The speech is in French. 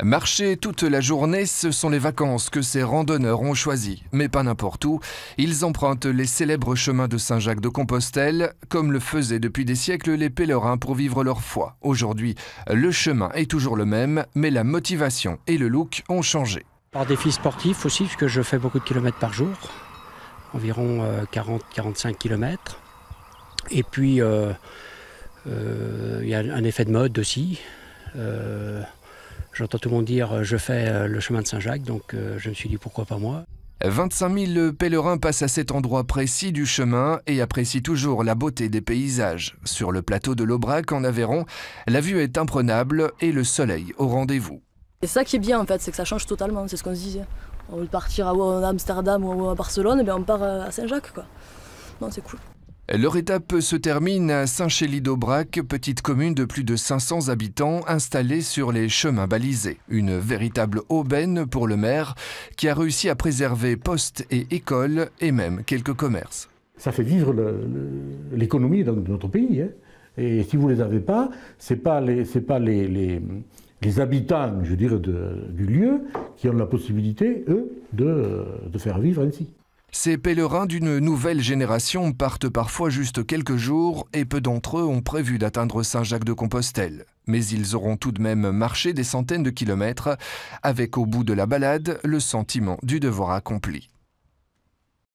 Marcher toute la journée, ce sont les vacances que ces randonneurs ont choisies. Mais pas n'importe où. Ils empruntent les célèbres chemins de Saint-Jacques-de-Compostelle, comme le faisaient depuis des siècles les pèlerins pour vivre leur foi. Aujourd'hui, le chemin est toujours le même, mais la motivation et le look ont changé. Par défi sportif aussi, puisque je fais beaucoup de kilomètres par jour, environ 40-45 kilomètres. Et puis, il y a un effet de mode aussi. J'entends tout le monde dire je fais le chemin de Saint-Jacques, donc je me suis dit pourquoi pas moi. 25 000 pèlerins passent à cet endroit précis du chemin et apprécient toujours la beauté des paysages. Sur le plateau de l'Aubrac en Aveyron, la vue est imprenable et le soleil au rendez-vous. C'est ça qui est bien en fait, c'est que ça change totalement, c'est ce qu'on se disait. Au lieu de partir à Amsterdam ou à Barcelone, eh bien on part à Saint-Jacques, quoi. Non, c'est cool. Leur étape se termine à Saint-Chély-d'Aubrac, petite commune de plus de 500 habitants installée sur les chemins balisés. Une véritable aubaine pour le maire qui a réussi à préserver postes et écoles et même quelques commerces. Ça fait vivre l'économie de notre pays. Hein. Et si vous ne les avez pas, ce n'est pas les habitants, je dirais, du lieu qui ont la possibilité, eux, de faire vivre ainsi. Ces pèlerins d'une nouvelle génération partent parfois juste quelques jours et peu d'entre eux ont prévu d'atteindre Saint-Jacques-de-Compostelle. Mais ils auront tout de même marché des centaines de kilomètres avec au bout de la balade le sentiment du devoir accompli.